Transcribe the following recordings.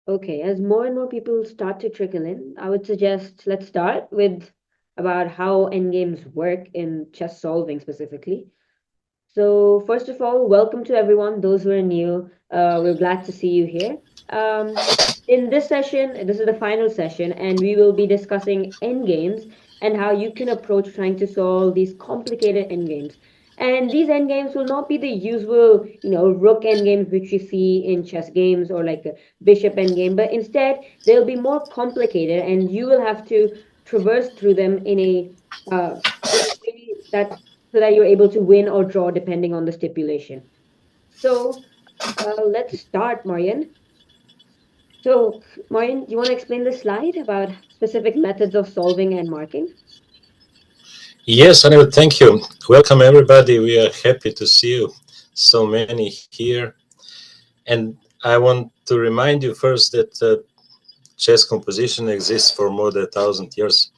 Okay, as more and more people start to trickle in, I would suggest let's start with about how endgames work in chess solving specifically. So, first of all, welcome to everyone, those who are new. We're glad to see you here. Um, in this session, this is the final session, and we will be discussing endgames and how you can approach trying to solve these complicated endgames. And these endgames will not be the usual, rook endgames which you see in chess games or like a bishop endgame, but instead they'll be more complicated, and you will have to traverse through them in a way that so that you're able to win or draw depending on the stipulation. So let's start, Marian. So, Marian, do you want to explain the slide about specific methods of solving and marking? Yes, Anil, thank you. Welcome, everybody. We are happy to see you. So many here. And I want to remind you first that chess composition exists for more than 1,000 years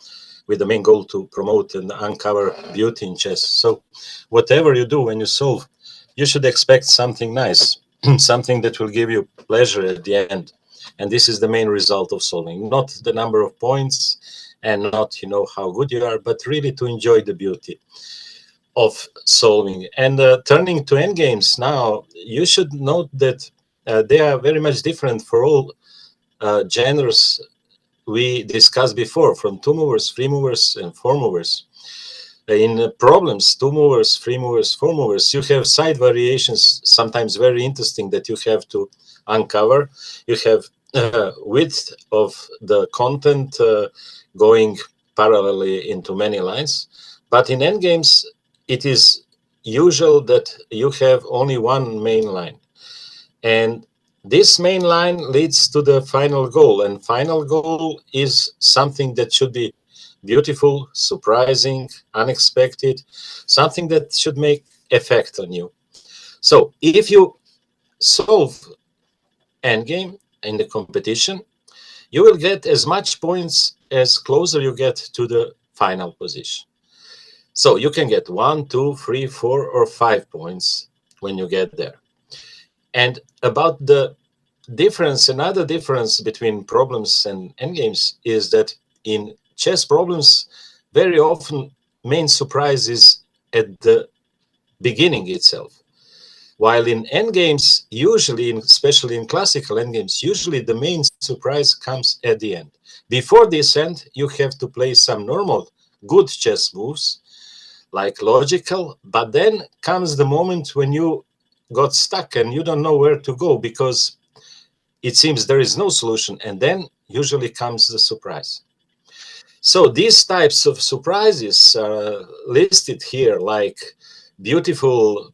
with the main goal to promote and uncover beauty in chess. So, whatever you do when you solve, you should expect something nice, something that will give you pleasure at the end. And this is the main result of solving, not the number of points and not how good you are, but really to enjoy the beauty of solving. And turning to endgames now, you should note that they are very much different for all genres we discussed before, from two movers, three movers, and four movers. In problems, two movers, three movers, four movers, you have side variations, sometimes very interesting, that you have to uncover. You have width of the content going parallelly into many lines. But in endgames, it is usual that you have only one main line. And this main line leads to the final goal. And final goal is something that should be beautiful, surprising, unexpected, something that should make effect on you. So if you solve endgame in the competition, you will get as much points as closer you get to the final position. So you can get 1, 2, 3, 4, or 5 points when you get there. And about the difference, another difference between problems and endgames is that in chess problems, very often main surprise is at the beginning itself. While in endgames, usually, especially in classical endgames, usually the main surprise comes at the end. Before this end, you have to play some normal, good chess moves, like logical, but then comes the moment when you got stuck and you don't know where to go because it seems there is no solution, and then usually comes the surprise. So these types of surprises are listed here, like beautiful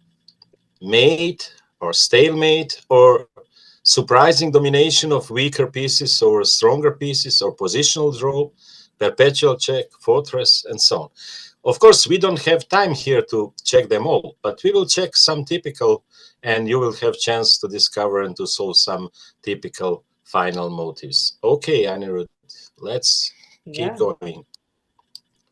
mate or stalemate, or surprising domination of weaker pieces or stronger pieces, or positional draw, perpetual check, fortress, and so on. Of course, we don't have time here to check them all, but we will check some typical, and you will have chance to discover and to solve some typical final motives. Okay, Anirudh, let's keep Yeah, going.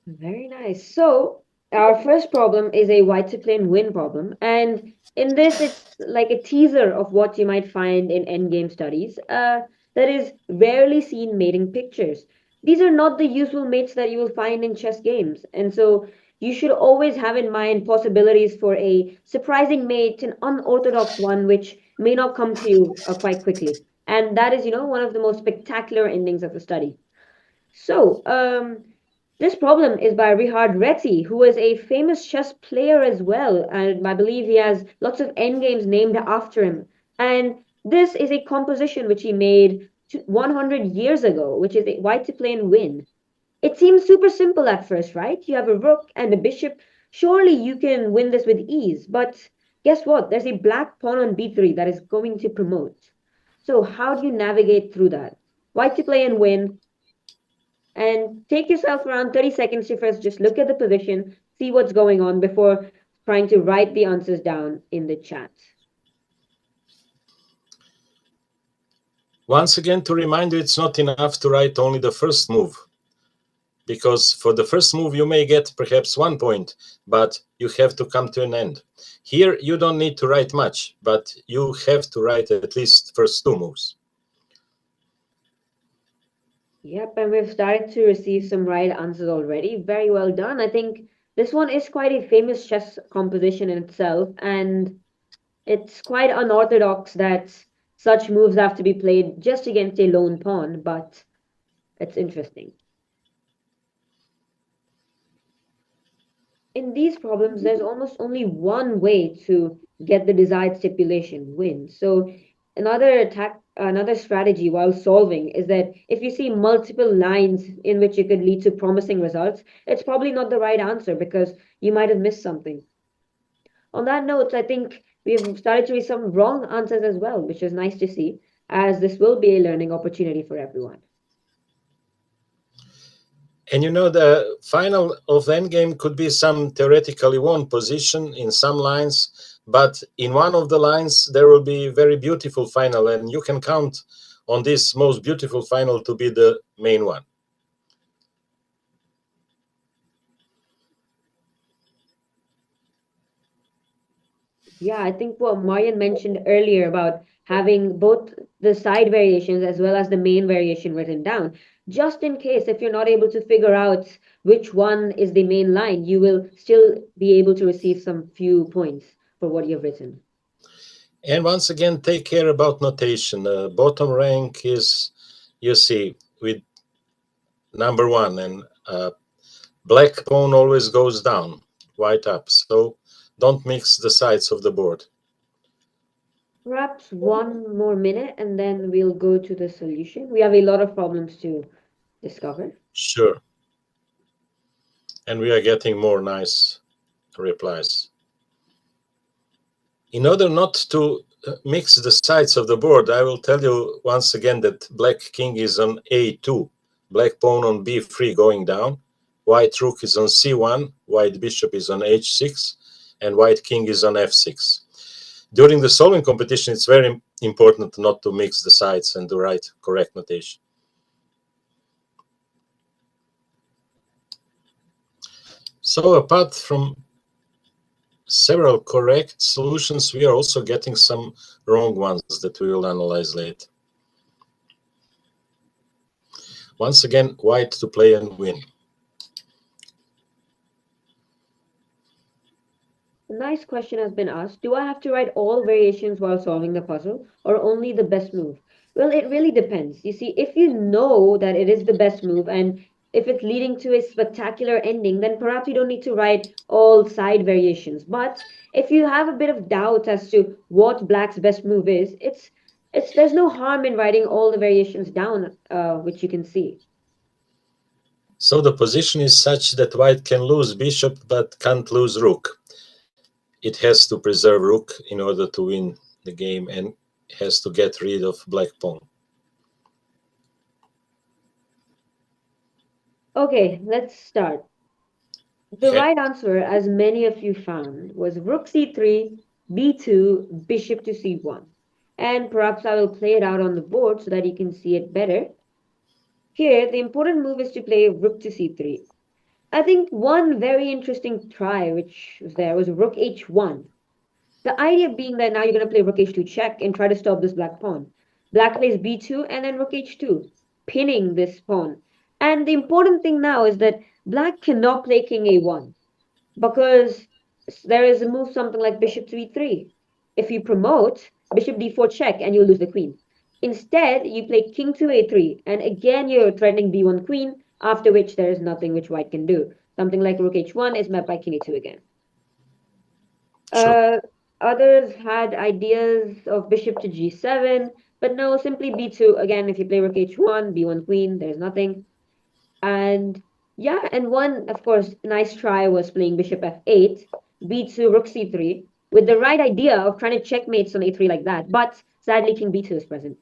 very nice. So, our first problem is a white to plane win problem. And in this, it's like a teaser of what you might find in endgame studies that is rarely seen mating pictures. These are not the usual mates that you will find in chess games. And so, you should always have in mind possibilities for a surprising mate, an unorthodox one, which may not come to you quite quickly. And that is, one of the most spectacular endings of the study. So, this problem is by Richard Reti, who was a famous chess player as well, and I believe he has lots of endgames named after him. And this is a composition which he made 100 years ago, which is a white to play and win. It seems super simple at first, right? You have a rook and a bishop. Surely you can win this with ease. But guess what? There's a black pawn on b3 that is going to promote. So how do you navigate through that? White to play and win, and take yourself around 30 seconds to first just look at the position, see what's going on before trying to write the answers down in the chat. Once again, to remind you, it's not enough to write only the first move, because for the first move you may get perhaps 1 point, but you have to come to an end. Here you don't need to write much, but you have to write at least first two moves. Yep, and we've started to receive some right answers already. Very well done. I think this one is quite a famous chess composition in itself, and it's quite unorthodox that such moves have to be played just against a lone pawn, but it's interesting. In these problems, there's almost only one way to get the desired stipulation, win. So another strategy while solving is that if you see multiple lines in which it could lead to promising results, it's probably not the right answer because you might have missed something. On that note, I think we've started to read some wrong answers as well, which is nice to see, as this will be a learning opportunity for everyone. And you know, the final of the endgame could be some theoretically won position in some lines, but in one of the lines there will be very beautiful final, and you can count on this most beautiful final to be the main one. Yeah, I think what Marian mentioned earlier about having both the side variations as well as the main variation written down, just in case if you're not able to figure out which one is the main line, you will still be able to receive some few points for what you've written. And once again, take care about notation. Bottom rank is, you see, with number one, and black pawn always goes down, white up. So don't mix the sides of the board. Perhaps one more minute and then we'll go to the solution. We have a lot of problems to discover. Sure. And we are getting more nice replies. In order not to mix the sides of the board, I will tell you once again that black king is on a2, black pawn on b3 going down, white rook is on c1, white bishop is on h6, and white king is on f6. During the solving competition, it's very important not to mix the sides and to write correct notation. So apart from several correct solutions, we are also getting some wrong ones that we will analyze later. Once again, white to play and win. A nice question has been asked. Do I have to write all variations while solving the puzzle or only the best move? Well, it really depends. You see, if you know that it is the best move and if it's leading to a spectacular ending, then perhaps you don't need to write all side variations. But if you have a bit of doubt as to what black's best move is, it's there's no harm in writing all the variations down, which you can see. So the position is such that white can lose bishop but can't lose rook. It has to preserve rook in order to win the game and has to get rid of black pawn. Okay, let's start. The Yeah. right answer, as many of you found, was rook c3, b2, bishop to c1. And perhaps I will play it out on the board so that you can see it better. Here, the important move is to play rook to c3. I think one very interesting try which was there was rook h1. The idea being that now you're going to play rook h2 check and try to stop this black pawn. Black plays b2 and then rook h2, pinning this pawn. And the important thing now is that black cannot play king a1 because there is a move something like bishop to e3. If you promote, bishop d4 check and you'll lose the queen. Instead, you play king to a3, and again you're threatening b1 queen, after which there is nothing which white can do. Something like rook h1 is met by king a2 again. Sure. Uh, Others had ideas of bishop to g7, but no, simply b2. Again, if you play rook h1, b1 queen, there's nothing. And yeah, and one, of course, nice try was playing bishop f8, b2, rook c3, with the right idea of trying to checkmate on a3 like that. But sadly, king b2 is present.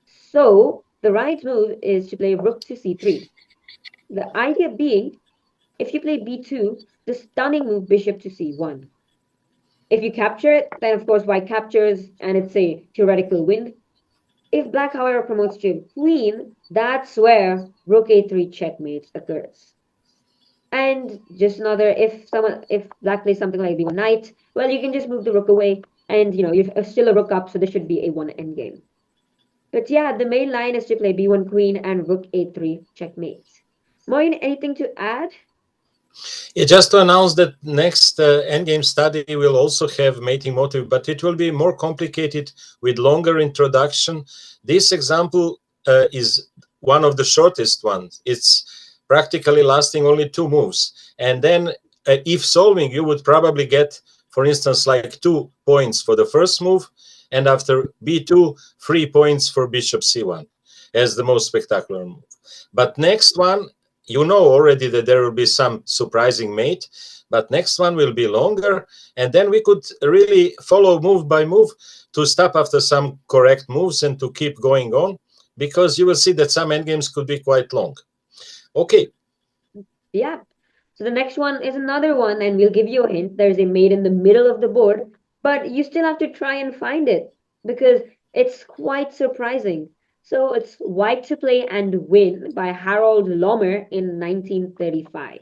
So the right move is to play rook to c3. The idea being, if you play b2, the stunning move bishop to c1. If you capture it, then of course white captures, and it's a theoretical win. If black, however, promotes to queen, that's where rook a3 checkmate occurs. And just another, if black plays something like b1 knight, well, you can just move the rook away, and you're still a rook up, so this should be a one endgame. But yeah, the main line is to play b1 queen and rook a3 checkmate. Moin, anything to add? Yeah, just to announce that next endgame study will also have mating motive, but it will be more complicated with longer introduction. This example is one of the shortest ones. It's practically lasting only 2 moves. And then if solving, you would probably get, for instance, like 2 points for the first move, and after b2, 3 points for bishop c1 as the most spectacular move. But next one, you know already that there will be some surprising mate, but next one will be longer, and then we could really follow move by move to stop after some correct moves and to keep going on, because you will see that some endgames could be quite long. Okay. Yeah. So the next one is another one, and we'll give you a hint. There's a mate in the middle of the board, but you still have to try and find it because it's quite surprising. So it's White to Play and Win by Harold Lomer in 1935.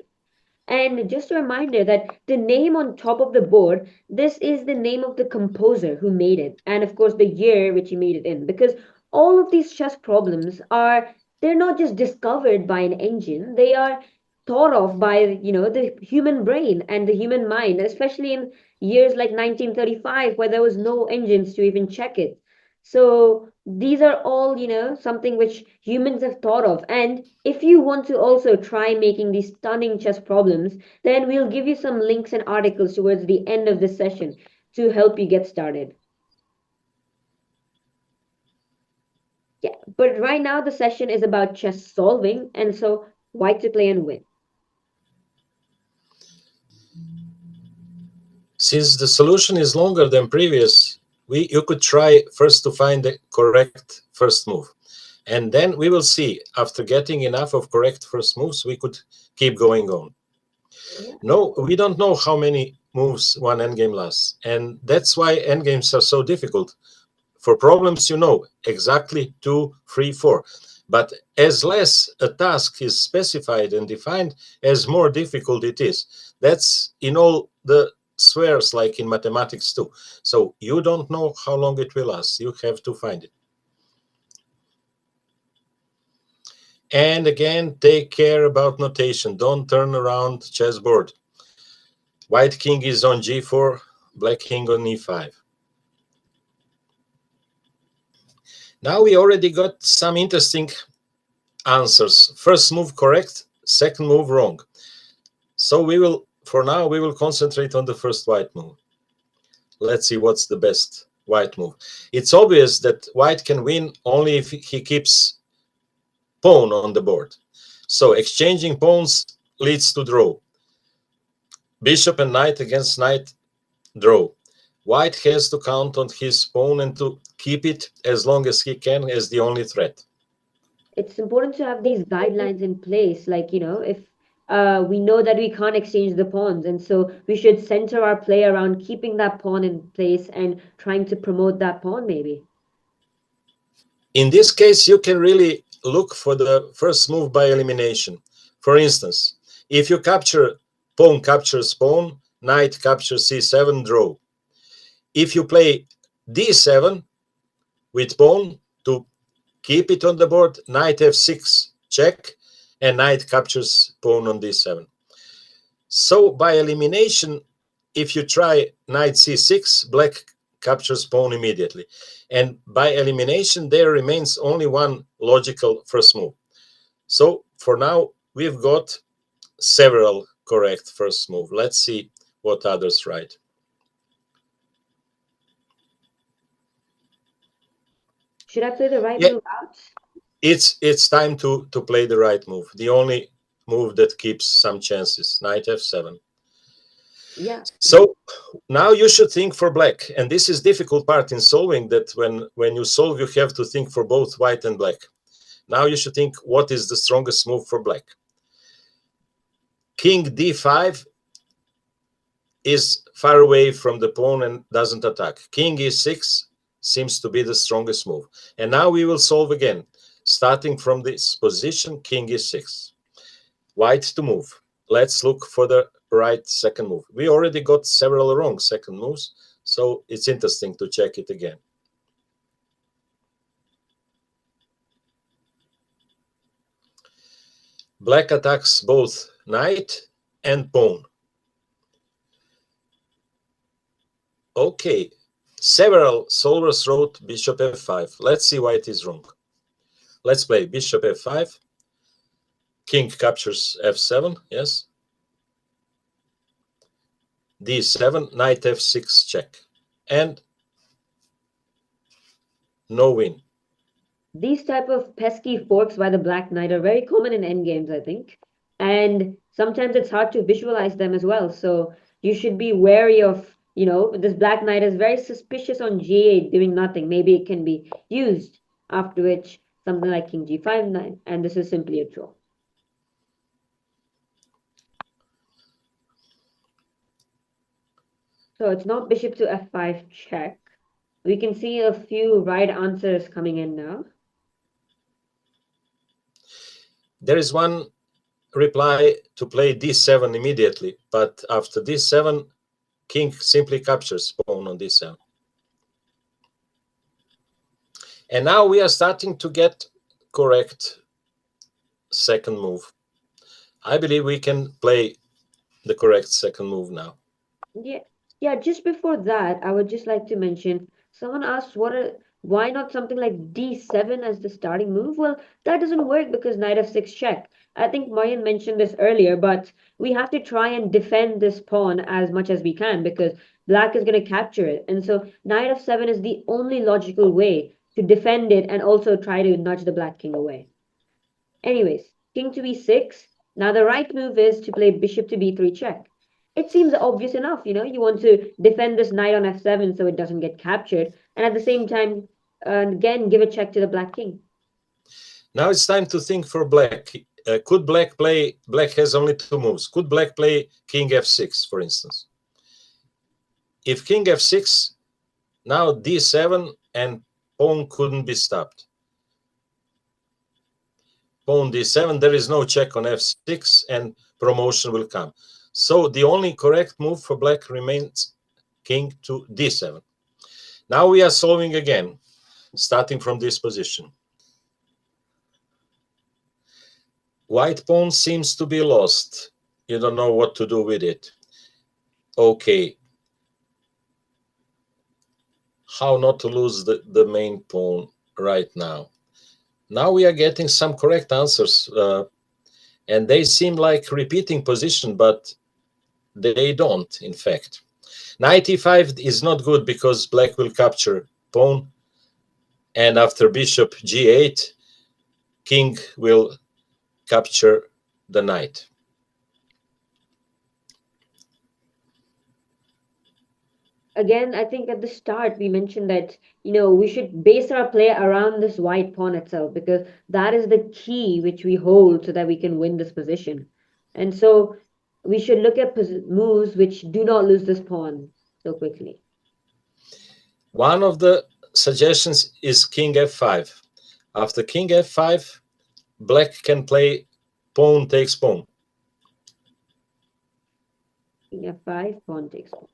And just a reminder that the name on top of the board, this is the name of the composer who made it, and of course the year which he made it in. Because all of these chess problems are, they're not just discovered by an engine, they are thought of by, the human brain and the human mind, especially in years like 1935 where there was no engines to even check it. So these are all, something which humans have thought of. And if you want to also try making these stunning chess problems, then we'll give you some links and articles towards the end of this session to help you get started. Yeah, but right now the session is about chess solving, and so White to Play and Win. Since the solution is longer than previous, you could try first to find the correct first move. And then we will see, after getting enough of correct first moves, we could keep going on. Yeah. No, we don't know how many moves one endgame lasts. And that's why endgames are so difficult. For problems, you know exactly 2, 3, 4. But as less a task is specified and defined, as more difficult it is. That's in all the spheres, like in mathematics too. So you don't know how long it will last. You have to find it. And again, take care about notation. Don't turn around chessboard. White king is on g4, black king on e5. Now we already got some interesting answers. First move correct, second move wrong. So for now, we will concentrate on the first white move. Let's see what's the best white move. It's obvious that white can win only if he keeps pawn on the board. So exchanging pawns leads to draw. Bishop and knight against knight, draw. White has to count on his pawn and to keep it as long as he can as the only threat. It's important to have these guidelines in place, like, if we know that we can't exchange the pawns, and so we should center our play around keeping that pawn in place and trying to promote that pawn, maybe. In this case, you can really look for the first move by elimination. For instance, if you capture pawn captures pawn, knight captures c7, draw. If you play d7 with pawn to keep it on the board, knight f6, check, and knight captures pawn on d7. So by elimination, if you try knight c6, black captures pawn immediately. And by elimination, there remains only one logical first move. So for now, we've got several correct first move. Let's see what others write. Should I play the right Yeah, move out? it's time to play the right move. The only move that keeps some chances. Knight f7. Yeah. So now you should think for black, and this is difficult part in solving, that when you solve you have to think for both white and black. Now you should think what is the strongest move for black. King d5 is far away from the pawn and doesn't attack. King e6 seems to be the strongest move. And now we will solve again, starting from this position, king e6. White to move. Let's look for the right second move. We already got several wrong second moves, so it's interesting to check it again. Black attacks both knight and pawn. Okay, several solvers wrote bishop f5. Let's see why it is wrong. Let's play bishop f5. King captures f7, yes. d7, knight f6 check. And no win. These type of pesky forks by the Black Knight are very common in endgames, I think. And sometimes it's hard to visualize them as well. So you should be wary of, this Black Knight is very suspicious on G8 doing nothing. Maybe it can be used, after which something like King G5 knight, and this is simply a draw. So it's not bishop to f5 check. We can see a few right answers coming in now. There is one reply to play d7 immediately, but after d7, king simply captures pawn on d7. And now we are starting to get correct second move. I believe we can play the correct second move now. Yeah, yeah, just before that, I would just like to mention someone asked why not something like D7 as the starting move? Well, that doesn't work because knight f6 check. I think Mayan mentioned this earlier, but we have to try and defend this pawn as much as we can because black is going to capture it. And so knight f7 is the only logical way to defend it and also try to nudge the black king away. Anyways, king to e6. Now the right move is to play bishop to b3 check. It seems obvious enough, you want to defend this knight on f7 so it doesn't get captured, and at the same time, again, give a check to the black king. Now it's time to think for black. Could black play, black has only two moves. Could black play king f6, for instance? If king f6, now d7 and pawn couldn't be stopped. Pawn d7, there is no check on f6 and promotion will come. So the only correct move for black remains king to d7. Now we are solving again, starting from this position. White pawn seems to be lost. You don't know what to do with it. Okay. How not to lose the main pawn right now. Now we are getting some correct answers, and they seem like repeating position, but they don't, in fact. Knight e5 is not good because black will capture pawn, and after bishop g8, king will capture the knight. Again, I think at the start we mentioned that, we should base our play around this white pawn itself because that is the key which we hold so that we can win this position. And so we should look at moves which do not lose this pawn so quickly. One of the suggestions is king f5. After king f5, black can play pawn takes pawn. King f5, pawn takes pawn.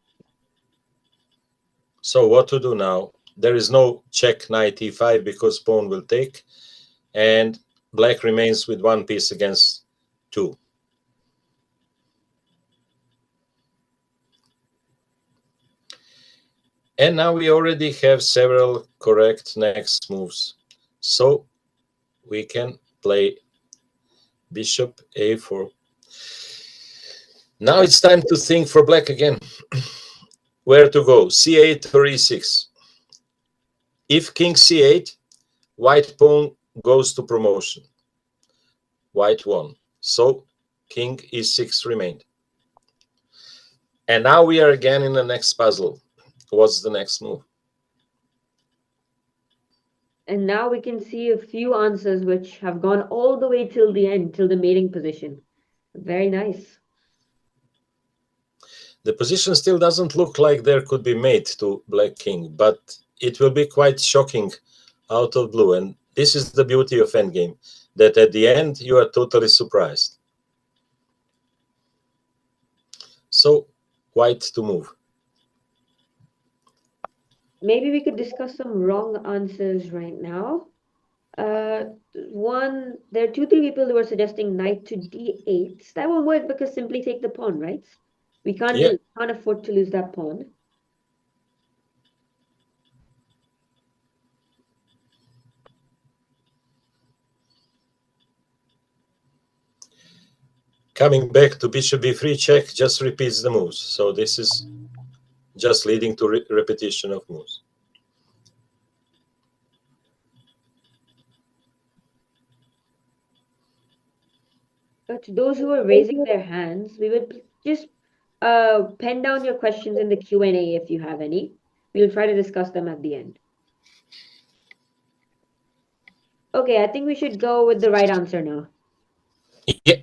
So what to do now? There is no check knight e5 because pawn will take, and black remains with one piece against two. And now we already have several correct next moves. So we can play bishop a4. Now it's time to think for black again. Where to go, c8 or e6? If king c8, white pawn goes to promotion. White won. So king e6 remained. And now we are again in the next puzzle. What's the next move? And now we can see a few answers which have gone all the way till the end, till the mating position. Very nice. The position still doesn't look like there could be mate to black king, but it will be quite shocking out of blue. And this is the beauty of endgame, that at the end you are totally surprised. So white to move. Maybe we could discuss some wrong answers right now. There are two, three people who are suggesting knight to d8. That won't work because simply take the pawn, right? We Yeah. can't afford to lose that pawn. Coming back to bishop b3 check just repeats the moves. So this is just leading to repetition of moves. But to those who are raising their hands, we would just pen down your questions in the Q&A if you have any. We'll try to discuss them at the end. Okay, I think we should go with the right answer now. Yeah.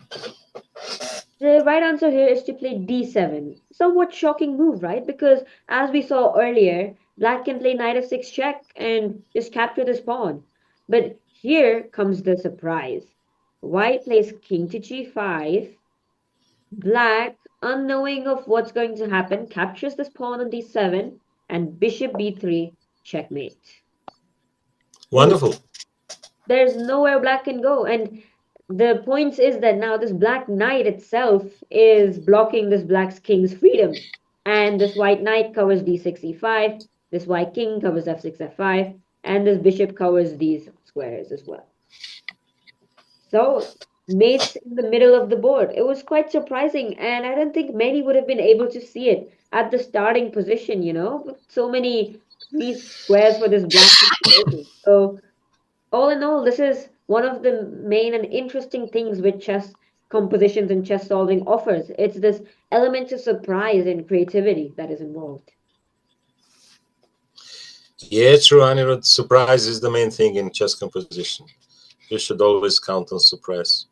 The right answer here is to play d7. Somewhat shocking move, right? Because as we saw earlier, black can play knight f6 check and just capture this pawn. But here comes the surprise. White plays king to g5. Black, unknowing of what's going to happen, captures this pawn on d7 and bishop b3 checkmate. Ooh, Wonderful. there's nowhere black can go. And the point is that now this black knight itself is blocking this black's king's freedom. And this white knight covers d6, e5, this white king covers f6, f5, and this bishop covers these squares as well. So, mates in the middle of the board. It was quite surprising, and I don't think many would have been able to see it at the starting position, with so many free squares for this black to be taking. So, all in all, this is one of the main and interesting things which chess compositions and chess solving offers. It's this element of surprise and creativity that is involved. Yeah, true, Anirudh. Surprise is the main thing in chess composition. You should always count on surprise.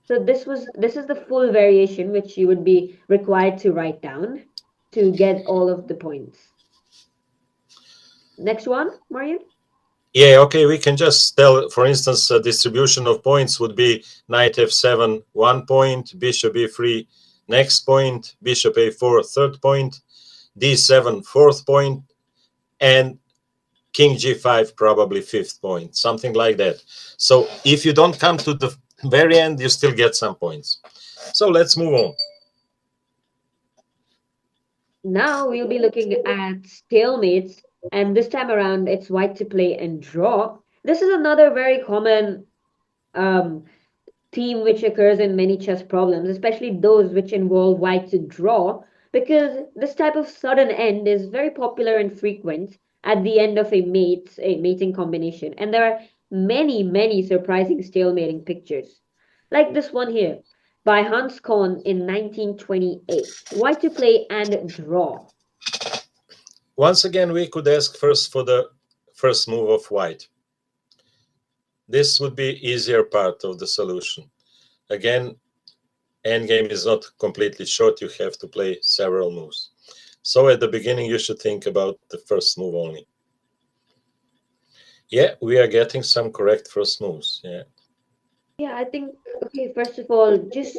So this is the full variation which you would be required to write down to get all of the points. Next one, Marian. Yeah, okay, we can just tell, for instance, a distribution of points would be knight f7, 1 point, bishop e3, next point, bishop a4, third point, d7, fourth point, and king g5, probably fifth point, something like that. So if you don't come to the very end, you still get some points. So let's move on. Now we'll be looking at stalemates, and this time around it's white to play and draw. This is another very common um, theme which occurs in many chess problems, especially those which involve white to draw, because this type of sudden end is very popular and frequent at the end of a mating combination. And there are many, many surprising stalemating pictures. Like this one here by Hans Kohn in 1928. White to play and draw. Once again, we could ask first for the first move of white. This would be easier part of the solution. Again, endgame is not completely short. You have to play several moves. So at the beginning, you should think about the first move only. Yeah, we are getting some correct first moves. Yeah. Yeah, I think, okay, first of all, just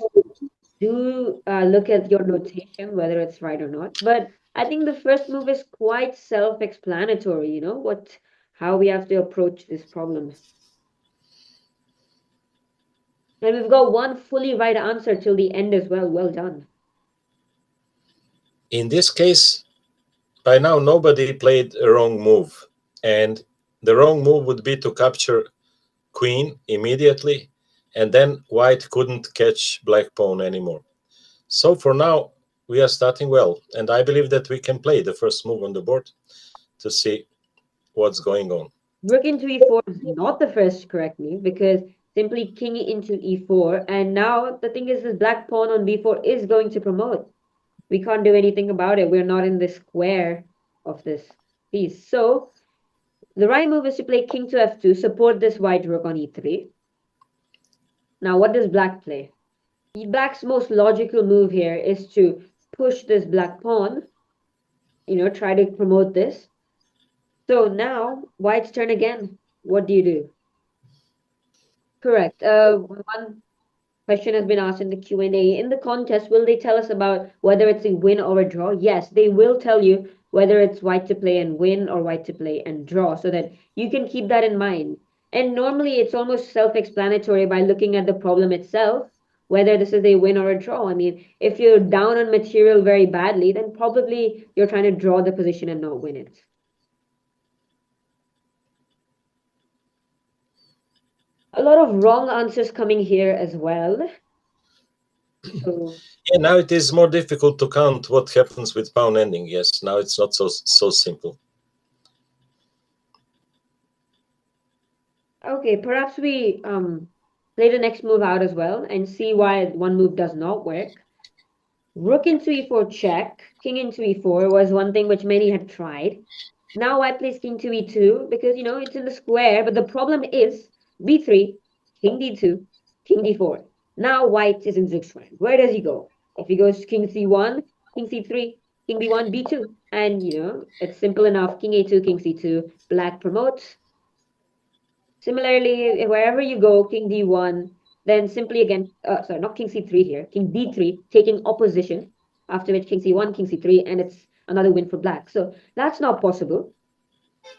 do look at your notation, whether it's right or not. But I think the first move is quite self-explanatory, how we have to approach this problem. And we've got one fully right answer till the end as well. Well done. In this case, by now nobody played a wrong move, and the wrong move would be to capture queen immediately, and then white couldn't catch black pawn anymore. So for now, we are starting well, and I believe that we can play the first move on the board to see what's going on. Rook into e4 is not the first correct move because simply king into e4. And now the thing is, this black pawn on b4 is going to promote. We can't do anything about it. We're not in the square of this piece. So the right move is to play king to f2, support this white rook on e3. Now, what does black play? Black's most logical move here is to push this black pawn, try to promote this. So now, white's turn again. What do you do? Correct. One question has been asked in the Q&A. In the contest, will they tell us about whether it's a win or a draw? Yes, they will tell you whether it's white to play and win or white to play and draw, so that you can keep that in mind. And normally it's almost self-explanatory by looking at the problem itself, whether this is a win or a draw. I mean, if you're down on material very badly, then probably you're trying to draw the position and not win it. A lot of wrong answers coming here as well. So, And now it is more difficult to count what happens with pawn ending. Yes, now it's not so simple. okay, perhaps we play the next move out as well and see why one move does not work. Rook into e4 check, king into e4 was one thing which many had tried. Now white plays king to e2 because it's in the square, but the problem is b3, king d2, king d4. Now white is in zugzwang. Where does he go? If he goes king c1, king c3, king b1, b2, and it's simple enough. King a2, king c2, black promotes. Similarly, wherever you go, king d1, then simply again, sorry, not king c3 here, king d3, taking opposition, after which king c1, king c3, and it's another win for black. So that's not possible.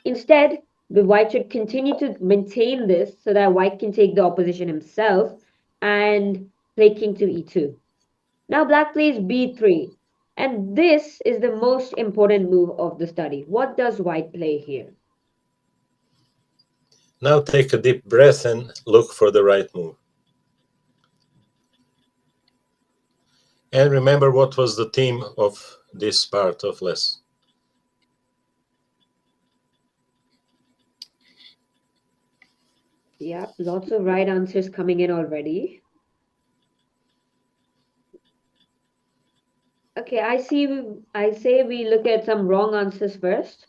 Instead, the white should continue to maintain this so that white can take the opposition himself and play king to e2. Now black plays b3, and this is the most important move of the study. What does white play here? Now take a deep breath and look for the right move. And remember what was the theme of this part of lesson. Yep, lots of right answers coming in already. Okay, I say we look at some wrong answers first.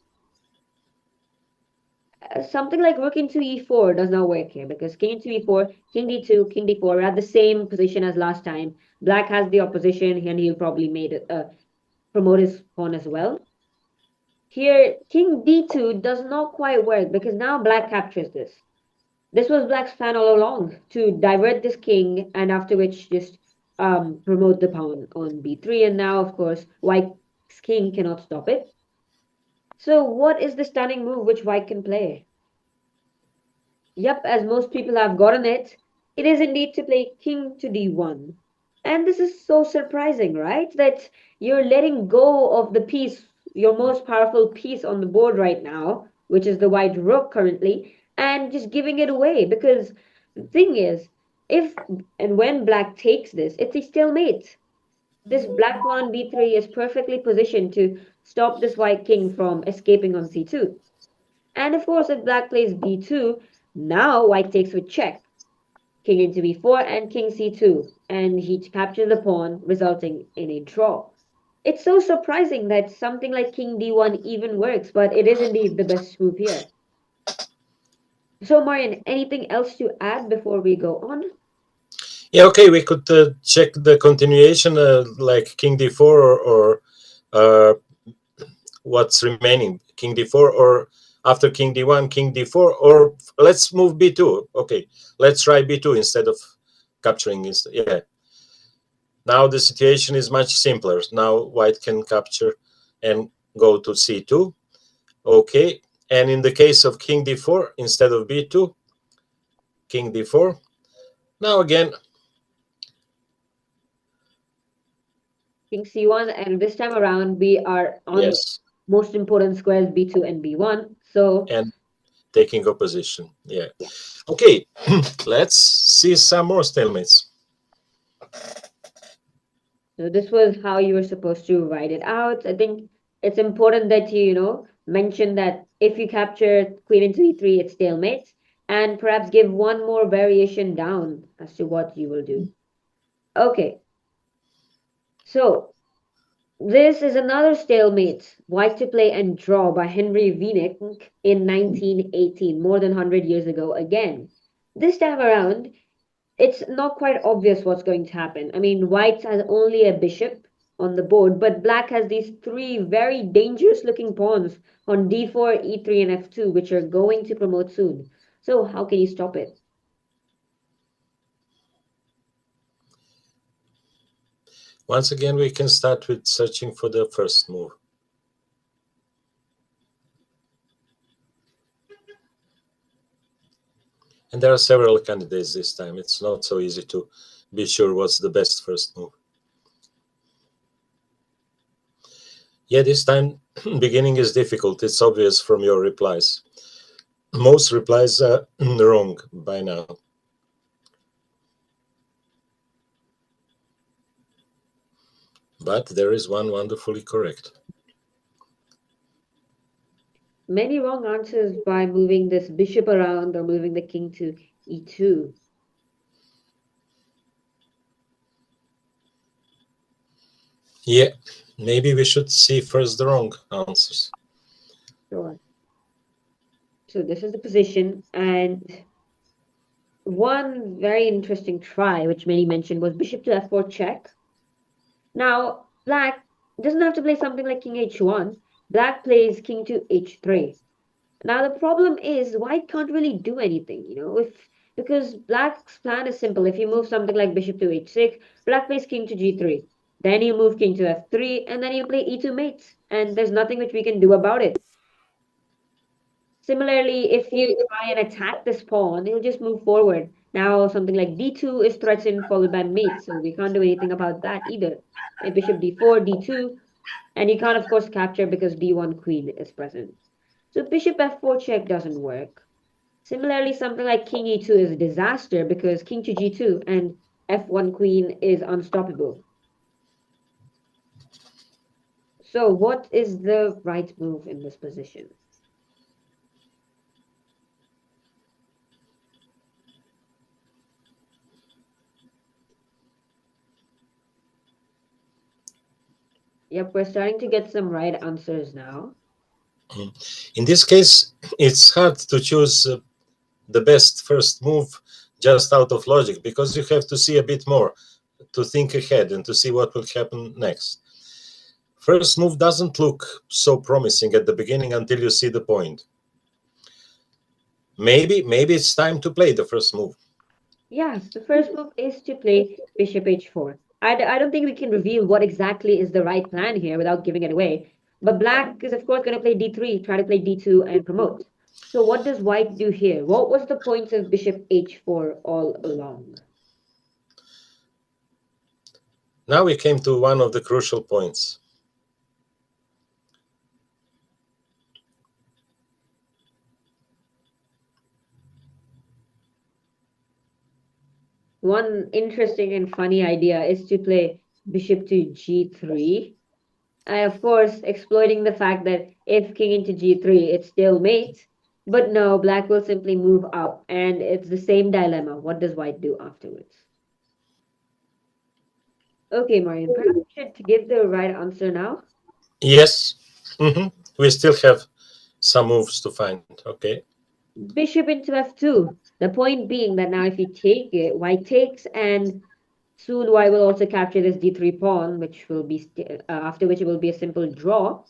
Something like rook into e4 does not work here because king into e4, king d2, king d4 are at the same position as last time. Black has the opposition and he'll probably promote his pawn as well. Here, king d2 does not quite work because now black captures this. This was black's plan all along to divert this king and after which just promote the pawn on b3. And now, of course, white's king cannot stop it. So what is the stunning move which white can play? Yep, as most people have gotten it, it is indeed to play king to d1. And this is so surprising, right? That you're letting go of the piece, your most powerful piece on the board right now, which is the white rook currently, and just giving it away. Because the thing is, if and when black takes this, it's a stalemate. This black pawn b3 is perfectly positioned to stop this white king from escaping on c2. And of course, if black plays b2, now white takes with check. King into b4 and king c2. And he captures the pawn, resulting in a draw. It's so surprising that something like king d1 even works, but it is indeed the best move here. So, Marian, anything else to add before we go on? Yeah, okay, we could check the continuation, like king d4 or uh, what's remaining, king d4 or after king d1, king d4, or let's move b2. Okay, let's try b2 instead of capturing. Yeah. Now the situation is much simpler. Now white can capture and go to c2. Okay, and in the case of king d4, instead of b2, king d4. Now again, King c1, and this time around we are on yes, most important squares b2 and b1. So, and taking opposition. Yeah. yeah. Okay, let's see some more stalemates. So this was how you were supposed to write it out. I think it's important that you mention that if you capture queen into e3, it's stalemate, and perhaps give one more variation down as to what you will do. Okay, so this is another stalemate, White to Play and Draw by Henry Wienik in 1918, more than 100 years ago again. This time around, it's not quite obvious what's going to happen. I mean, white has only a bishop on the board, but black has these three very dangerous looking pawns on d4, e3, and f2, which are going to promote soon. So, how can you stop it? Once again, we can start with searching for the first move. And there are several candidates this time. It's not so easy to be sure what's the best first move. Yeah, this time beginning is difficult. It's obvious from your replies. Most replies are wrong by now. But there is one wonderfully correct. Many wrong answers by moving this bishop around or moving the king to e2. Yeah, maybe we should see first the wrong answers. Sure. So this is the position, and one very interesting try, which many mentioned, was bishop to f4 check. Now, black doesn't have to play something like king h1. Black plays king to h3. Now the problem is white can't really do anything, if because black's plan is simple. If you move something like bishop to h6, black plays king to g3. Then you move king to f3, and then you play e2 mates, and there's nothing which we can do about it. Similarly, if you try and attack this pawn, it'll just move forward. Now something like d2 is threatened followed by mate, so we can't do anything about that either. And bishop d4, d2, and you can't of course capture because d1 queen is present. So bishop f4 check doesn't work. Similarly, something like king e2 is a disaster because king to g2 and f1 queen is unstoppable. So what is the right move in this position? Yep, we're starting to get some right answers now. In this case, it's hard to choose the best first move just out of logic because you have to see a bit more to think ahead and to see what will happen next. First move doesn't look so promising at the beginning until you see the point. Maybe it's time to play the first move. Yes, the first move is to play bishop h4. I don't think we can reveal what exactly is the right plan here without giving it away. But black is, of course, going to play d3, try to play d2 and promote. So what does white do here? What was the point of bishop h4 all along? Now we came to one of the crucial points. One interesting and funny idea is to play bishop to g3. Of course, exploiting the fact that if king into g3, it's still mate. But no, black will simply move up, and it's the same dilemma. What does white do afterwards? Okay, Marian, perhaps you should give the right answer now. Yes, we still have some moves to find. Okay. Bishop into f2. The point being that now if you take it, white takes, and soon white will also capture this d3 pawn, which will be after which it will be a simple draw.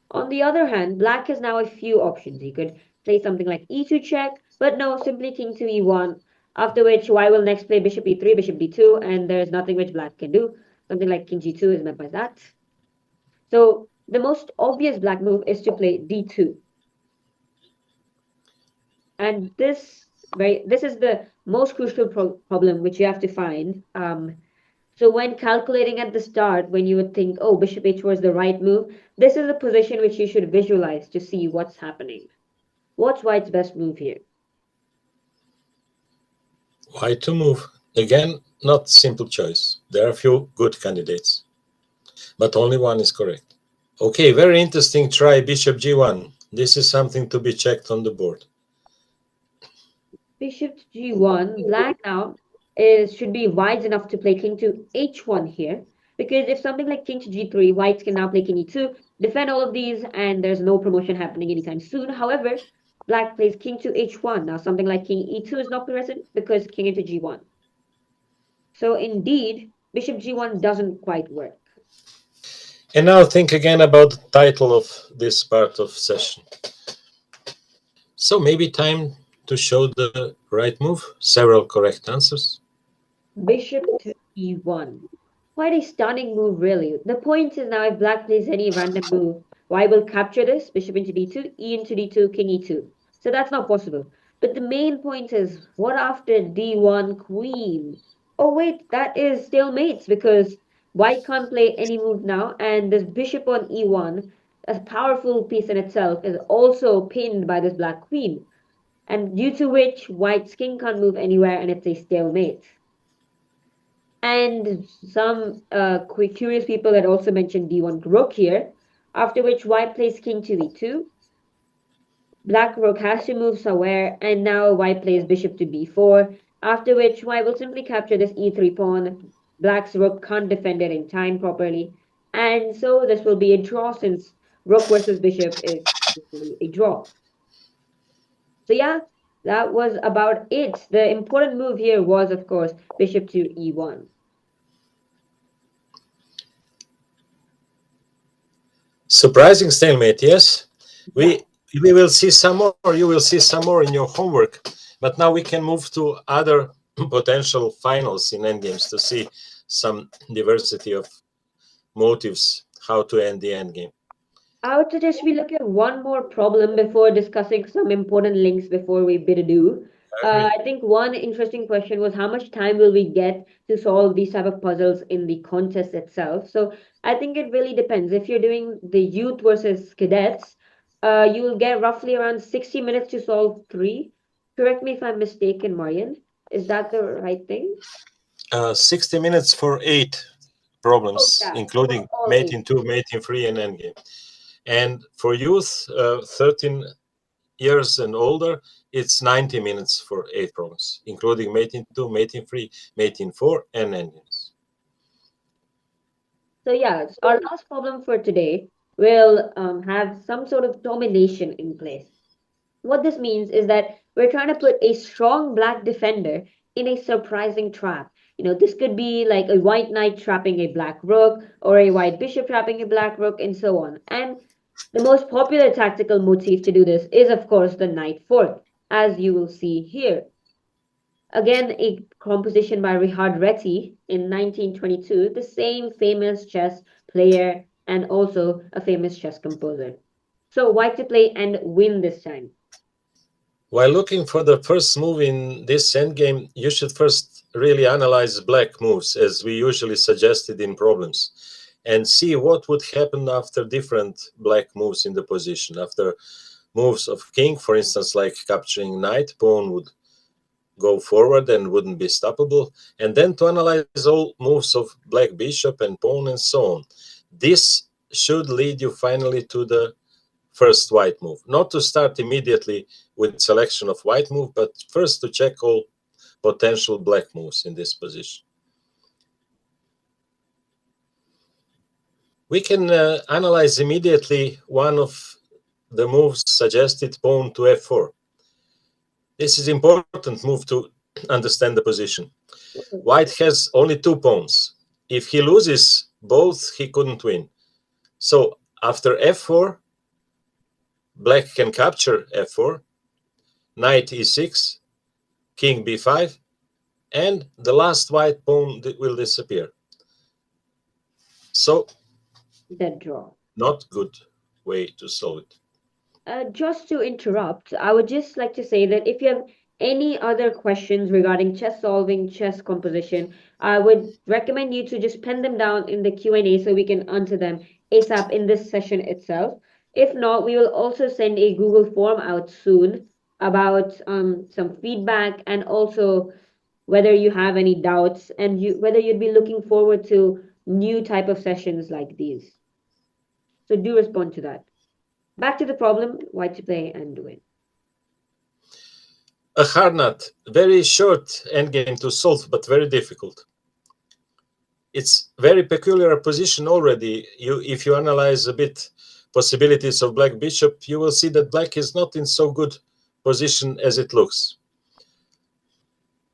On the other hand, black has now a few options. He could play something like e2 check, but no, simply king to e1, after which white will next play bishop e3, bishop d2, and there's nothing which black can do. Something like king g2 is met by that. So the most obvious black move is to play d2. And this is the most crucial problem which you have to find. So when calculating at the start, when you would think, oh, bishop h4 is the right move, this is the position which you should visualize to see what's happening. What's white's best move here? Why to move? Again, not simple choice. There are a few good candidates, but only one is correct. Okay, very interesting try bishop g1. This is something to be checked on the board. Bishop to g1. Black now is should be wise enough to play king to h1 here. Because if something like king to g3, whites can now play king e2, defend all of these, and there's no promotion happening anytime soon. However, black plays king to h1. Now something like king e2 is not present because king into g1. So indeed, bishop g1 doesn't quite work. And now think again about the title of this part of session. So maybe time to show the right move. Several correct answers. Bishop to e1. Quite a stunning move, really. The point is now if black plays any random move, white will capture this, bishop into d2, e into d2, king e2. So that's not possible. But the main point is, what after d1 queen? Oh wait, that is stalemates because white can't play any move now, and this bishop on e1, a powerful piece in itself, is also pinned by this black queen, and due to which white's king can't move anywhere, and it's a stalemate. And some curious people had also mentioned d1 rook here, after which white plays king to e2. Black rook has to move somewhere, and now white plays bishop to b4, after which white will simply capture this e3 pawn. Black's rook can't defend it in time properly, and so this will be a draw since rook versus bishop is basically a draw. So yeah, that was about it. The important move here was, of course, bishop to e1. Surprising stalemate, yes. Yeah. We will see some more. You will see some more in your homework. But now we can move to other potential finals in endgames to see some diversity of motives how to end the endgame. I would suggest we look at one more problem before discussing some important links before we bid adieu. I agree. I think one interesting question was how much time will we get to solve these type of puzzles in the contest itself? So I think it really depends. If you're doing the youth versus cadets, you will get roughly around 60 minutes to solve three. Correct me if I'm mistaken, Marian. Is that the right thing? 60 minutes for 8 Oh, problems, yeah, for including all mate eight. in 2, mate in 3, and endgame. And for youth, 13 years and older, it's 90 minutes for 8 problems, including mate in 2, mate in 3, mate in 4, and endgames. So yeah, our last problem for today will have some sort of domination in place. What this means is that we're trying to put a strong black defender in a surprising trap. This could be like a white knight trapping a black rook, or a white bishop trapping a black rook, and so on. And the most popular tactical motif to do this is, of course, the knight fork, as you will see here. Again, a composition by Richard Reti in 1922, the same famous chess player and also a famous chess composer. So, white to play and win this time. While looking for the first move in this endgame, you should first really analyze black moves, as we usually suggested in problems, and see what would happen after different black moves in the position. After moves of king, for instance, like capturing knight, pawn would go forward and wouldn't be stoppable, and then to analyze all moves of black bishop and pawn and so on. This should lead you finally to the first white move. Not to start immediately with selection of white move, but first to check all potential black moves in this position. We can analyze immediately one of the moves suggested, pawn to f4. This is important move to understand the position. White has only 2 pawns. If he loses both, he couldn't win. So after f4, black can capture f4, knight e6, king b5, and the last white pawn will disappear. So Dead draw. not good way to solve it. Just to interrupt, I would just like to say that if you have any other questions regarding chess solving, chess composition, I would recommend you to just pen them down in the Q&A so we can answer them ASAP in this session itself. If not, we will also send a Google form out soon about some feedback and also whether you have any doubts and whether you'd be looking forward to new type of sessions like these. So do respond to that. Back to the problem, white to play and win. A hard nut, very short endgame to solve, but very difficult. It's very peculiar position already. If you analyze a bit possibilities of black bishop, you will see that black is not in so good position as it looks.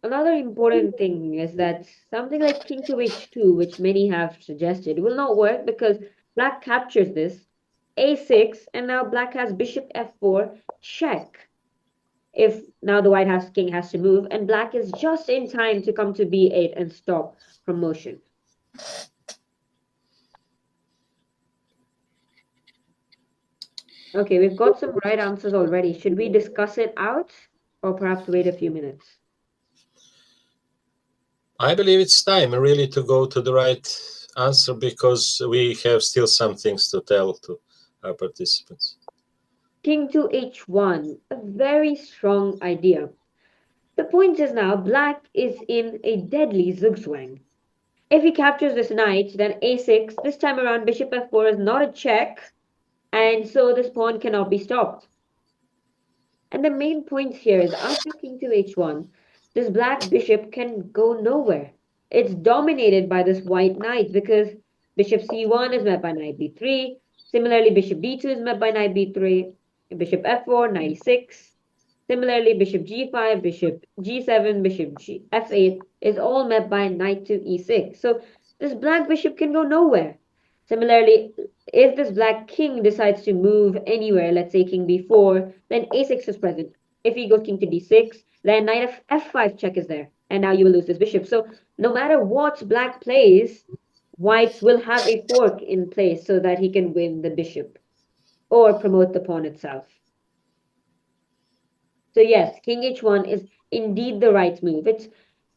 Another important thing is that something like king to h2, which many have suggested, will not work because black captures this, a6, and now black has bishop f4, check. If now the white has king has to move, and black is just in time to come to b8 and stop from motion. Okay, we've got some right answers already. Should we discuss it out? or perhaps wait a few minutes? I believe it's time really to go to the right answer because we have still some things to tell to our participants. King to h1, a very strong idea. The point is now black is in a deadly zugzwang. If he captures this knight, then a6, this time around bishop f4 is not a check, and so this pawn cannot be stopped. And the main point here is after king to h1, this black bishop can go nowhere. It's dominated by this white knight because bishop c1 is met by knight b3. Similarly, bishop d2 is met by knight b3. Bishop f4, knight e6. Similarly, bishop g5, bishop g7, f8 is all met by knight to e6. So this black bishop can go nowhere. Similarly, if this black king decides to move anywhere, let's say king b4, then a6 is present. If he goes king to d6, then knight f5 check is there, and now you will lose this bishop. So no matter what black plays, whites will have a fork in place so that he can win the bishop or promote the pawn itself. So yes, king h1 is indeed the right move. It's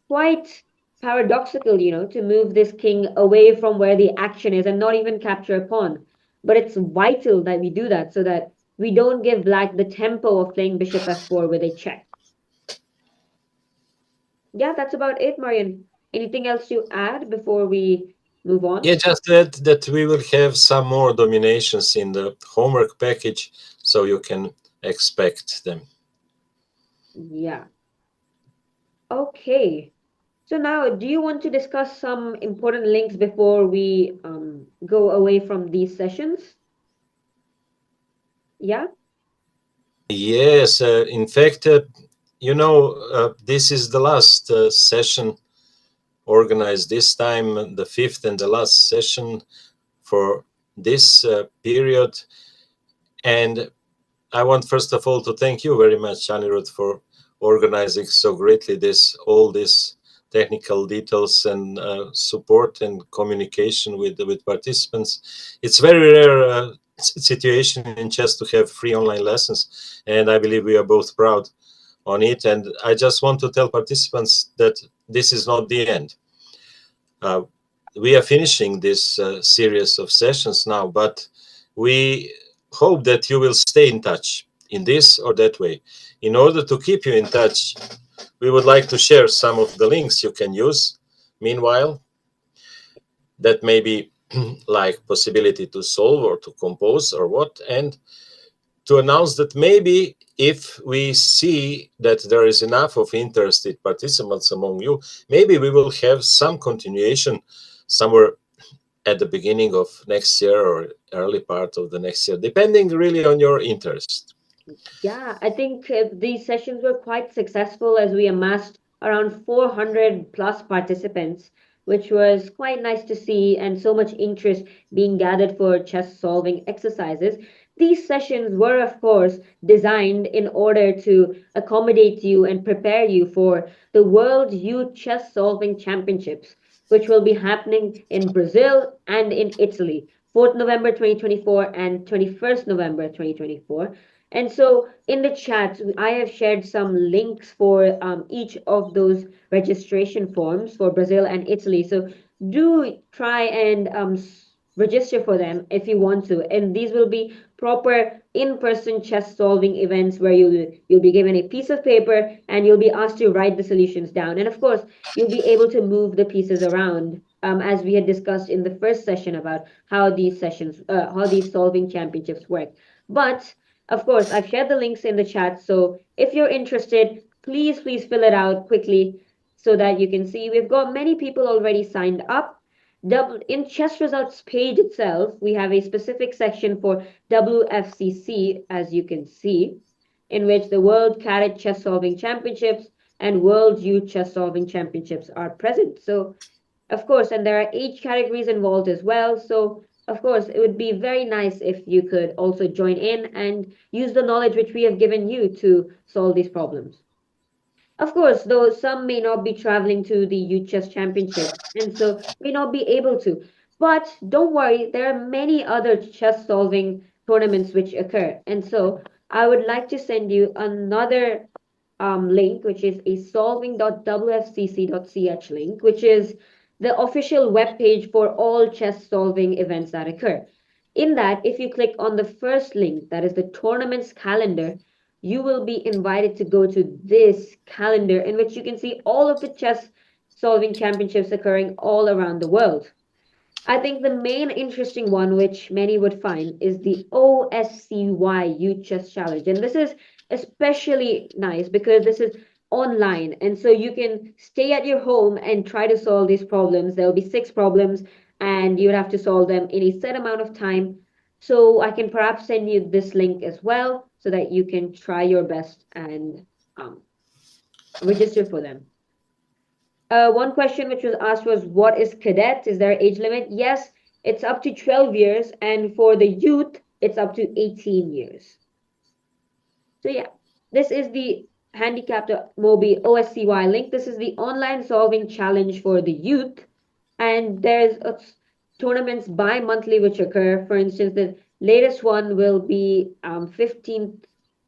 quite paradoxical, to move this king away from where the action is and not even capture a pawn. But it's vital that we do that so that we don't give black the tempo of playing bishop f4 with a check. Yeah, that's about it, Marian. Anything else to add before we move Yeah, on? just that we will have some more dominations in the homework package, so you can expect them. Yeah. Okay. So now, do you want to discuss some important links before we go away from these sessions? Yeah? Yes, in fact, this is the last session organized this time, the fifth and the last session for this period. And I want first of all to thank you very much, Anirudh, for organizing so greatly all these technical details and support and communication with participants. It's very rare situation in chess to have free online lessons, and I believe we are both proud on it. And I just want to tell participants that this is not the end. Uh, we are finishing this series of sessions now, but we hope that you will stay in touch in this or that way. In order to keep you in touch, we would like to share some of the links you can use. Meanwhile, that may be like possibility to solve or to compose or what, and to announce that maybe if we see that there is enough of interested participants among you, maybe we will have some continuation somewhere at the beginning of next year or early part of the next year, depending really on your interest. Yeah, I think these sessions were quite successful as we amassed around 400 plus participants, which was quite nice to see, and so much interest being gathered for chess solving exercises. These sessions were, of course, designed in order to accommodate you and prepare you for the World Youth Chess Solving Championships, which will be happening in Brazil and in Italy, 4th November 2024 and 21st November 2024. And so in the chat, I have shared some links for each of those registration forms for Brazil and Italy. So do try and register for them if you want to. And these will be proper in-person chess solving events where you'll be given a piece of paper and you'll be asked to write the solutions down. And of course, you'll be able to move the pieces around. As we had discussed in the first session about how these solving championships work. But of course, I've shared the links in the chat, so if you're interested, please fill it out quickly so that you can see. We've got many people already signed up. In chess results page itself, we have a specific section for WFCC, as you can see, in which the World Cadet Chess Solving Championships and World Youth Chess Solving Championships are present. So of course, and there are age categories involved as well. So, of course, it would be very nice if you could also join in and use the knowledge which we have given you to solve these problems. Of course, though some may not be traveling to the Youth Chess Championships and so may not be able to. But don't worry, there are many other chess solving tournaments which occur. And so I would like to send you another link, which is a solving.wfcc.ch link, which is the official web page for all chess solving events that occur. In that, if you click on the first link, that is the tournament's calendar, you will be invited to go to this calendar in which you can see all of the chess solving championships occurring all around the world. I think the main interesting one, which many would find, is the OSCY Youth Chess Challenge. And this is especially nice because this is online. And so you can stay at your home and try to solve these problems. There will be six problems, and you would have to solve them in a set amount of time. So I can perhaps send you this link as well so that you can try your best and um, register for them. One question which was asked was, what is cadet? Is there an age limit? Yes, it's up to 12 years, and for the youth, it's up to 18 years. So yeah, this is the Handicapped Mobi OSCY link. This is the online solving challenge for the youth, and there's tournaments bi-monthly which occur. For instance, the latest one will be 15th,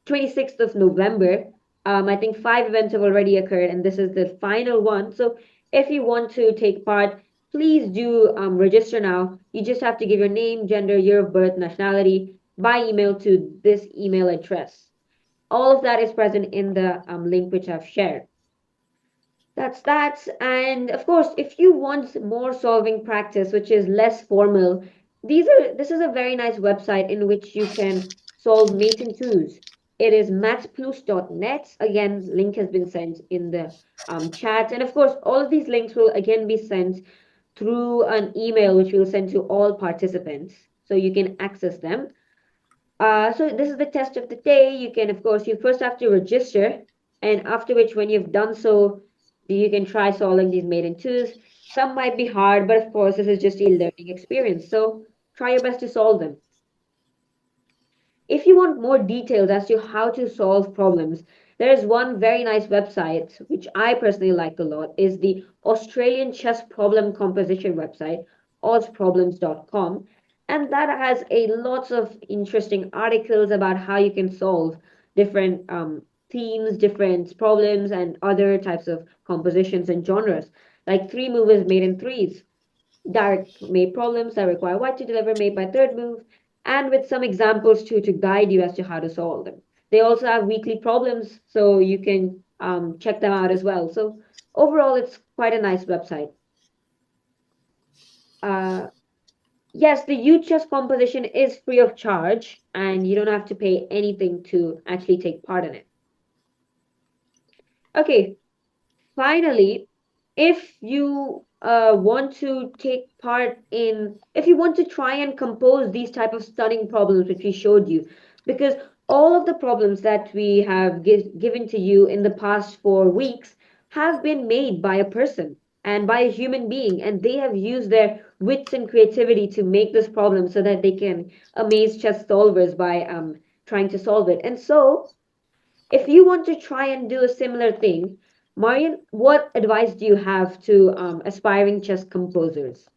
26th of November. I think five events have already occurred, and this is the final one. So if you want to take part, please do register now. You just have to give your name, gender, year of birth, nationality by email to this email address. All of that is present in the link which I've shared. That's that. And of course, if you want more solving practice, which is less formal, this is a very nice website in which you can solve mate and twos. It is mathsplus.net. Again, link has been sent in the chat. And of course, all of these links will again be sent through an email which we'll send to all participants so you can access them. So this is the test of the day. You can, of course, you first have to register, and after which, when you've done so, you can try solving these maiden twos. Some might be hard, but of course, this is just a learning experience. So try your best to solve them. If you want more details as to how to solve problems, there is one very nice website which I personally like a lot is the Australian chess problem composition website, ozproblems.com, and that has a lots of interesting articles about how you can solve different themes, different problems, and other types of compositions and genres, like three movers made in threes, direct mate problems that require white to deliver mate by third move, and with some examples too to guide you as to how to solve them. They also have weekly problems, so you can check them out as well. So overall, it's quite a nice website. Uh, yes, the youth chess composition is free of charge, and you don't have to pay anything to actually take part in it. Okay, finally, if you want to take part in, if you want to try and compose these type of stunning problems which we showed you, because all of the problems that we have given to you in the past 4 weeks have been made by a person and by a human being, and they have used their wits and creativity to make this problem so that they can amaze chess solvers by trying to solve it. And so if you want to try and do a similar thing, Marian, what advice do you have to aspiring chess composers?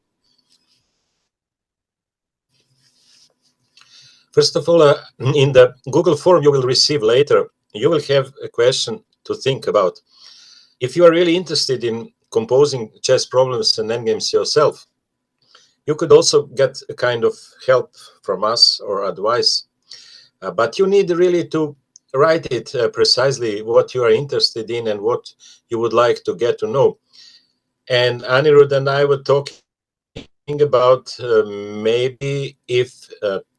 First of all, in the Google form you will receive later, you will have a question to think about. If you are really interested in composing chess problems and endgames yourself, you could also get a kind of help from us or advice. But you need really to write it precisely what you are interested in and what you would like to get to know. And Anirudh and I were talking about maybe if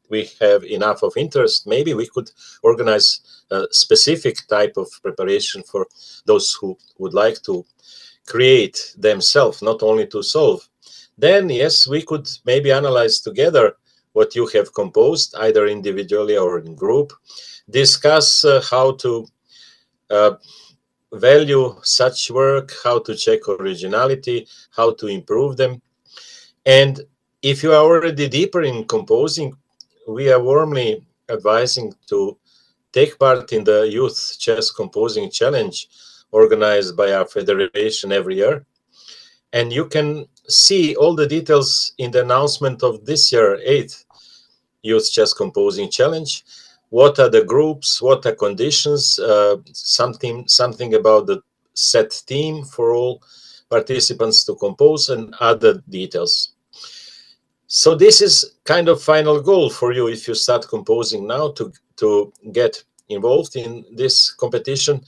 we have enough of interest, maybe we could organize a specific type of preparation for those who would like to create themselves, not only to solve. Then, yes, we could maybe analyze together what you have composed, either individually or in group, discuss how to value such work, how to check originality, how to improve them. And if you are already deeper in composing, we are warmly advising to take part in the Youth Chess Composing Challenge organized by our federation every year. And you can see all the details in the announcement of this year 8th Youth Chess Composing Challenge. what are the groups, what are conditions, something about the set theme for all participants to compose, and other details. So this is kind of final goal for you if you start composing now to get involved in this competition.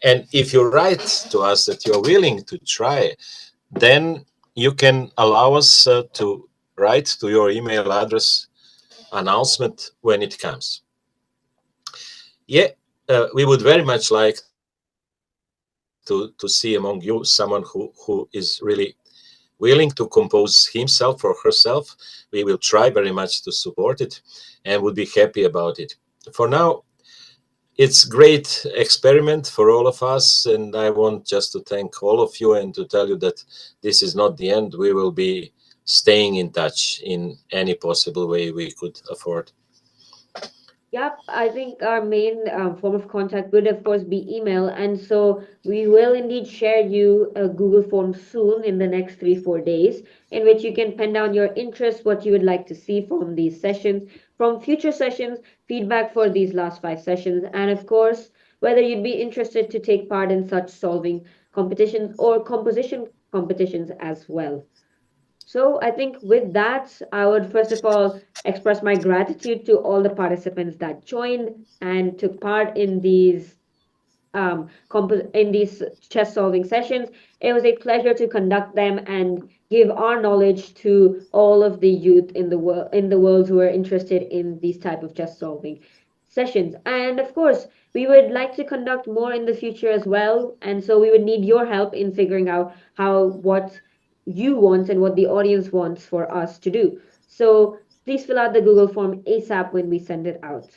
And if you write to us that you're willing to try, then you can allow us to write to your email address announcement when it comes. Yeah, we would very much like to see among you someone who is really willing to compose himself or herself. We will try very much to support it and would be happy about it. For now, it's great experiment for all of us, and I want just to thank all of you and to tell you that this is not the end. We will be staying in touch in any possible way we could afford. Yep, I think our main form of contact would, of course, be email. And so we will indeed share you a Google form soon in the next 3, 4 days, in which you can pen down your interests, what you would like to see from these sessions, from future sessions, feedback for these last 5 sessions, and of course, whether you'd be interested to take part in such solving competitions or composition competitions as well. So I think with that, I would first of all express my gratitude to all the participants that joined and took part in these chess solving sessions. It was a pleasure to conduct them and give our knowledge to all of the youth in the world who are interested in these type of chess solving sessions. And of course, we would like to conduct more in the future as well. And so we would need your help in figuring out how what you want and what the audience wants for us to do. So please fill out the Google form ASAP when we send it out.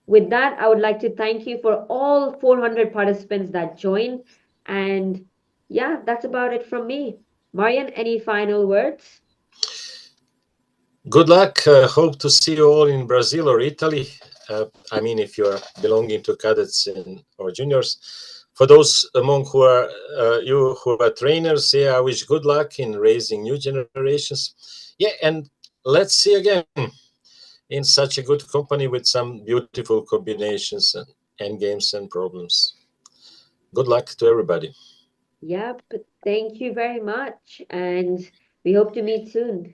With that, I would like to thank you for all 400 participants that joined. And yeah, that's about it from me. Marian, any final words? Good luck. Hope to see you all in Brazil or Italy. I mean, if you are belonging to cadets or juniors. For those among who are you who are trainers, yeah, I wish good luck in raising new generations. Yeah, and let's see again in such a good company with some beautiful combinations and games and problems. Good luck to everybody. Yep, thank you very much. And we hope to meet soon.